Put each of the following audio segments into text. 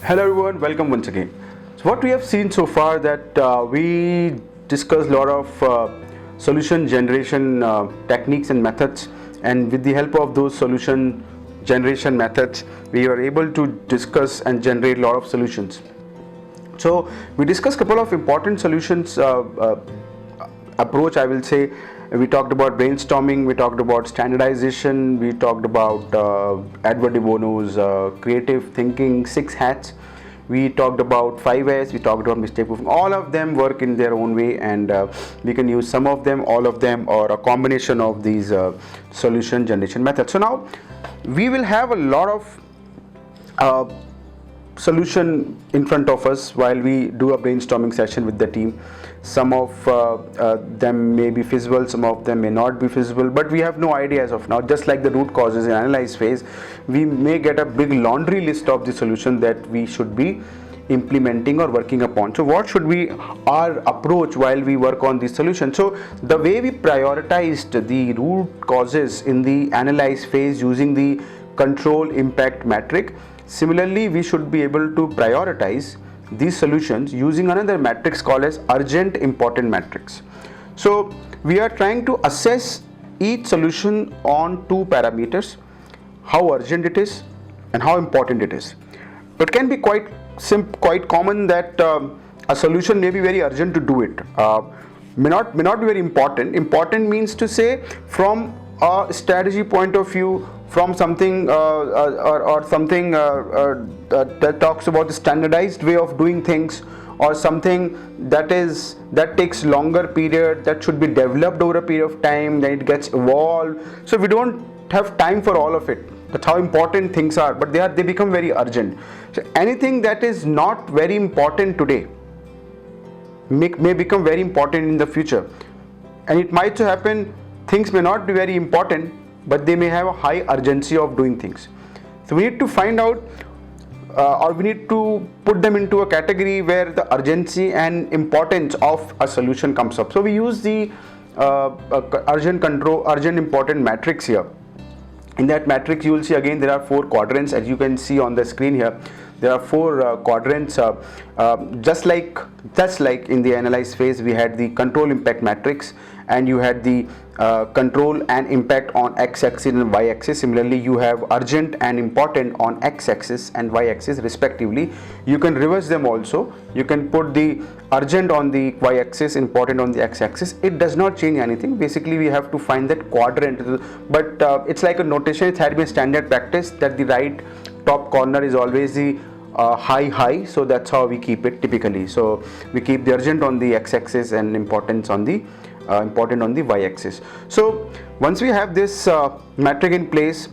Hello everyone, welcome once again. So what we have seen so far that we discussed a lot of solution generation techniques and methods, and with the help of those solution generation methods we were able to discuss and generate a lot of solutions. So we discussed a couple of important solutions approach, I will say. We talked about brainstorming, we talked about standardization, we talked about Edward de Bono's creative thinking 6 hats, we talked about 5S, we talked about mistake proofing. All of them work in their own way, and we can use some of them, all of them, or a combination of these solution generation methods. So now we will have a lot of solution in front of us while we do a brainstorming session with the team. Some of them may be feasible, some of them may not be feasible, but we have no idea as of now. Just like the root causes in analyze phase, we may get a big laundry list of the solution that we should be implementing or working upon. So what should be our approach while we work on the solution? So the way we prioritized the root causes in the analyze phase using the control impact metric, similarly we should be able to prioritize these solutions using another matrix called as urgent important matrix. So we are trying to assess each solution on 2 parameters: how urgent it is and how important it is. It can be quite common that a solution may be very urgent to do it, may not be very important. Important means to say from a strategy point of view, from something or something that talks about the standardized way of doing things, or something that takes longer period, that should be developed over a period of time, then it gets evolved. So we don't have time for all of it. That's how important things are, but they become very urgent. So anything that is not very important today may become very important in the future, and it might so happen things may not be very important, but they may have a high urgency of doing things. So we need to find out or we need to put them into a category where the urgency and importance of a solution comes up. So we use the urgent important matrix here. In that matrix you will see again there are 4 quadrants, as you can see on the screen here. There are 4 quadrants, just like in the analyze phase we had the control impact matrix, and you had the control and impact on x-axis and y-axis. Similarly you have urgent and important on x-axis and y-axis respectively. You can reverse them also. You can put the urgent on the y-axis, important on the x-axis. It does not change anything. Basically we have to find that quadrant, but it's like a notation. It had been standard practice that the right top corner is always the high, so that's how we keep it typically. So we keep the urgent on the x-axis and importance on the important on the y-axis. So once we have this metric in place,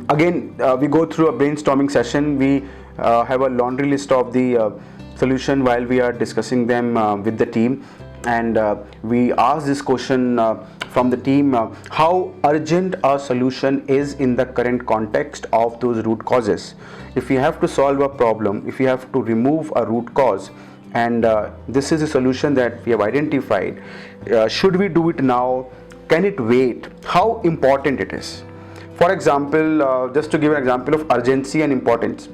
again we go through a brainstorming session. We have a laundry list of the solution while we are discussing them with the team, and we ask this question from the team, how urgent a solution is in the current context of those root causes. If you have to solve a problem, if you have to remove a root cause, and this is a solution that we have identified, should we do it now? Can it wait? How important it is? For example, just to give an example of urgency and importance,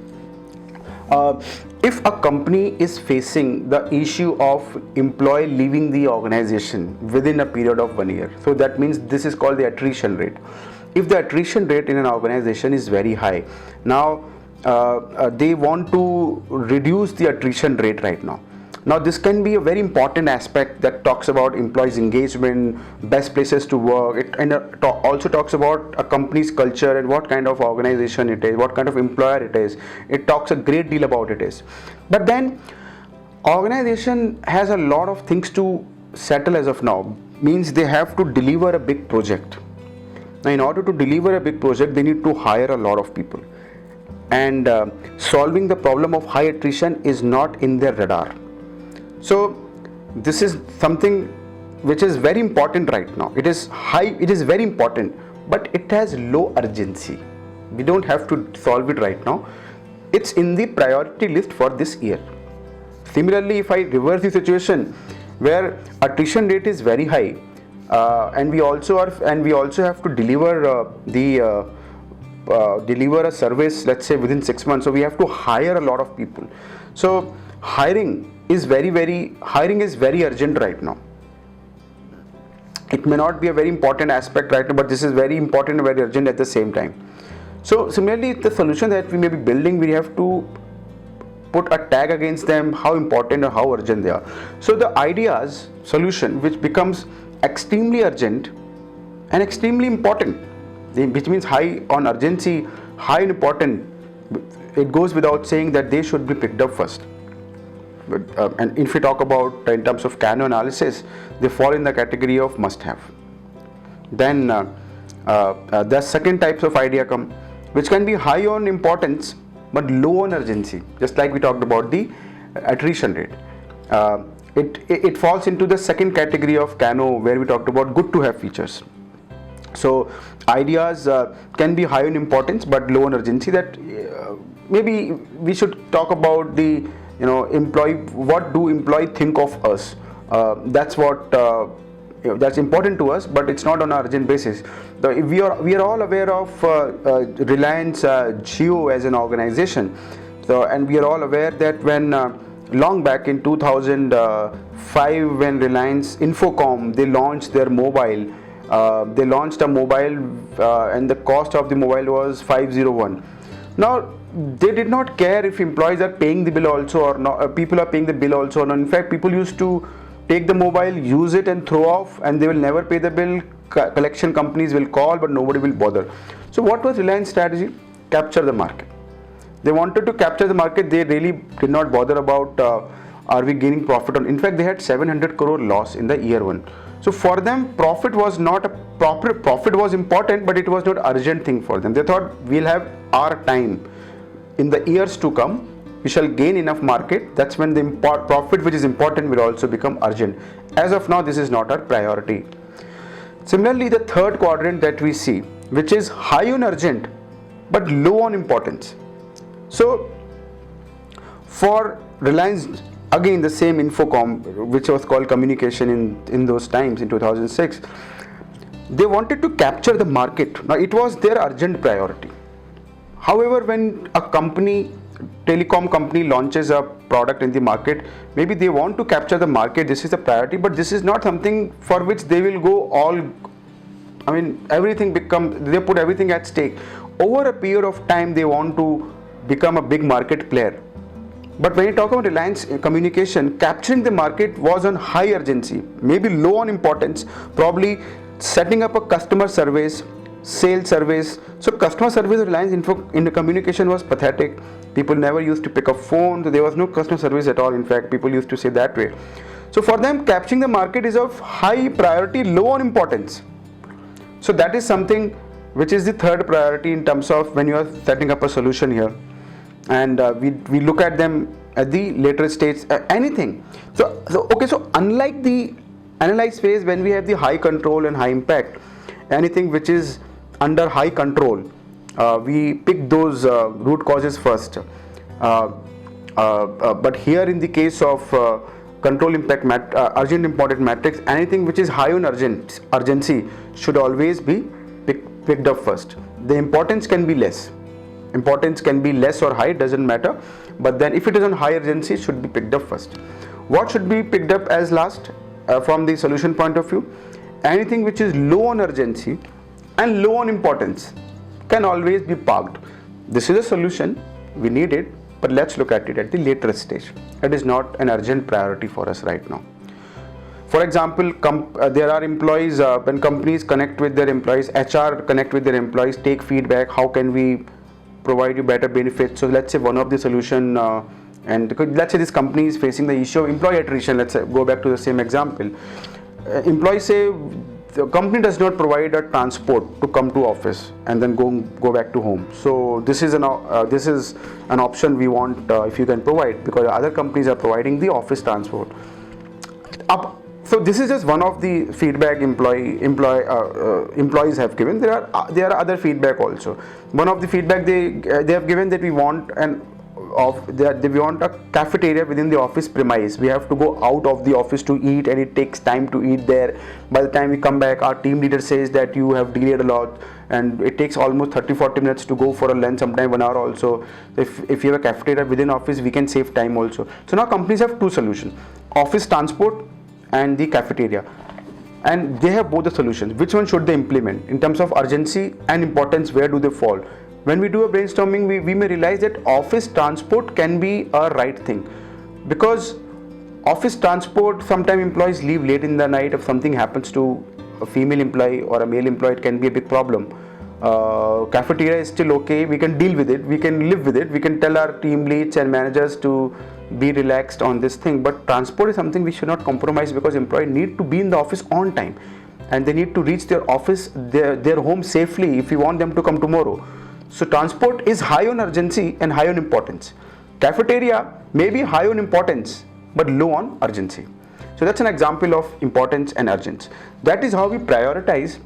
if a company is facing the issue of employee leaving the organization within a period of 1 year, so that means this is called the attrition rate. If the attrition rate in an organization is very high, now they want to reduce the attrition rate right now. Now this can be a very important aspect that talks about employees engagement, best places to work, and also talks about a company's culture and what kind of organization it is, what kind of employer it is. It talks a great deal about it is. But then organization has a lot of things to settle as of now, means they have to deliver a big project. Now in order to deliver a big project they need to hire a lot of people, and solving the problem of high attrition is not in their radar. So this is something which is very important right now. It is very important, but it has low urgency. We don't have to solve it right now. It's in the priority list for this year. Similarly, if I reverse the situation where attrition rate is very high, and we also have to deliver the deliver a service, let's say within 6 months, so we have to hire a lot of people. So hiring is very urgent right now. It may not be a very important aspect right now, but this is very important and very urgent at the same time. So similarly, the solution that we may be building, we have to put a tag against them, how important or how urgent they are. So the ideas solution which becomes extremely urgent and extremely important, which means high on urgency, high in important, it goes without saying that they should be picked up first. And if we talk about in terms of Kano analysis, they fall in the category of must have. Then the second types of idea come, which can be high on importance but low on urgency, just like we talked about the attrition rate. It falls into the second category of Kano, where we talked about good to have features. So ideas can be high on importance but low on urgency. That maybe we should talk about the employee. What do employee think of us? That's what that's important to us, but it's not on an urgent basis. We are all aware of Reliance Jio as an organization. So, and we are all aware that when long back in 2005, when Reliance Infocom, they launched their mobile. They launched a mobile and the cost of the mobile was 501. Now they did not care if employees are paying the bill also or not, people are paying the bill also or not. In fact, people used to take the mobile, use it and throw off, and they will never pay the bill. Collection companies will call, but nobody will bother. So what was Reliance strategy? Capture the market. They wanted to capture the market. They really did not bother about are we gaining profit on. In fact, they had 700 crore loss in the year one. So for them, profit was not a proper profit was important, but it was not urgent thing for them. They thought we'll have our time. In the years to come, we shall gain enough market. That's when the profit, which is important, will also become urgent. As of now, this is not our priority. Similarly, the third quadrant that we see, which is high on urgent but low on importance. So for Reliance, again the same Infocom, which was called communication in those times in 2006, they wanted to capture the market. Now it was their urgent priority. However, when a telecom company launches a product in the market, maybe they want to capture the market, this is the priority, but this is not something for which they will go all, they put everything at stake. Over a period of time, they want to become a big market player. But when you talk about Reliance Communication, capturing the market was on high urgency, maybe low on importance, probably setting up a customer service, sales service. So customer service of Reliance in the communication was pathetic. People never used to pick up phone. So there was no customer service at all. In fact, people used to say that way. So for them, capturing the market is of high priority, low on importance. So that is something which is the third priority in terms of when you are setting up a solution here. And we look at them at the later stage, anything. So unlike the analyze phase, when we have the high control and high impact, anything which is under high control, we pick those root causes first. But here in the case of control impact urgent important matrix, anything which is high on urgency should always be picked up first. The importance can be less. Importance can be less or high, doesn't matter. But then if it is on high urgency, it should be picked up first. What should be picked up as last from the solution point of view? Anything which is low on urgency and low on importance can always be parked. This is a solution, we need it, but let's look at it at the later stage. It is not an urgent priority for us right now. For example, there are employees, when companies connect with their employees, HR connect with their employees, take feedback, how can we provide you better benefits. So let's say one of the solution, and let's say this company is facing the issue of employee attrition. Let's say, go back to the same example. Employees say the company does not provide a transport to come to office and then go back to home. So this is an option we want if you can provide, because other companies are providing the office transport. So this is just one of the feedback employees have given. There are other feedback also. One of the feedback they have given that we want we want a cafeteria within the office premise. We have to go out of the office to eat, and it takes time to eat there. By the time we come back, our team leader says that you have delayed a lot, and it takes almost 30-40 minutes to go for a lunch, sometime 1 hour also. If you have a cafeteria within office, we can save time also. So now companies have two solutions: office transport and the cafeteria, and they have both the solutions. Which one should they implement in terms of urgency and importance? Where do they fall? When we do a brainstorming, we may realize that office transport can be a right thing, because office transport, sometimes employees leave late in the night. If something happens to a female employee or a male employee, it can be a big problem. Cafeteria is still okay, we can deal with it, we can live with it, we can tell our team leads and managers to be relaxed on this thing. But transport is something we should not compromise, because employees need to be in the office on time, and they need to reach their office, their home safely if we want them to come tomorrow. So transport is high on urgency and high on importance. Cafeteria may be high on importance but low on urgency. So that's an example of importance and urgency. That is how we prioritize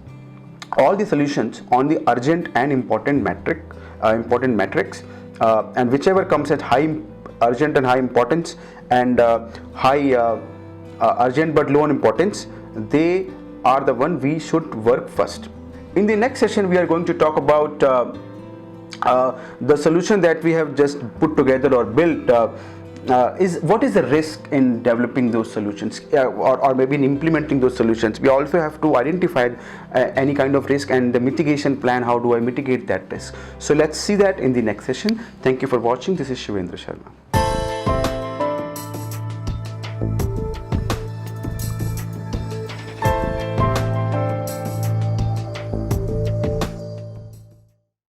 all the solutions on the urgent and important metrics, and whichever comes at high urgent and high importance, and high urgent but low on importance, they are the one we should work first. In the next session, we are going to talk about the solution that we have just put together or built. Is what is the risk in developing those solutions, or maybe in implementing those solutions. We also have to identify any kind of risk and the mitigation plan. How do I mitigate that risk? So let's see that in the next session. Thank you for watching. This is Shivendra Sharma.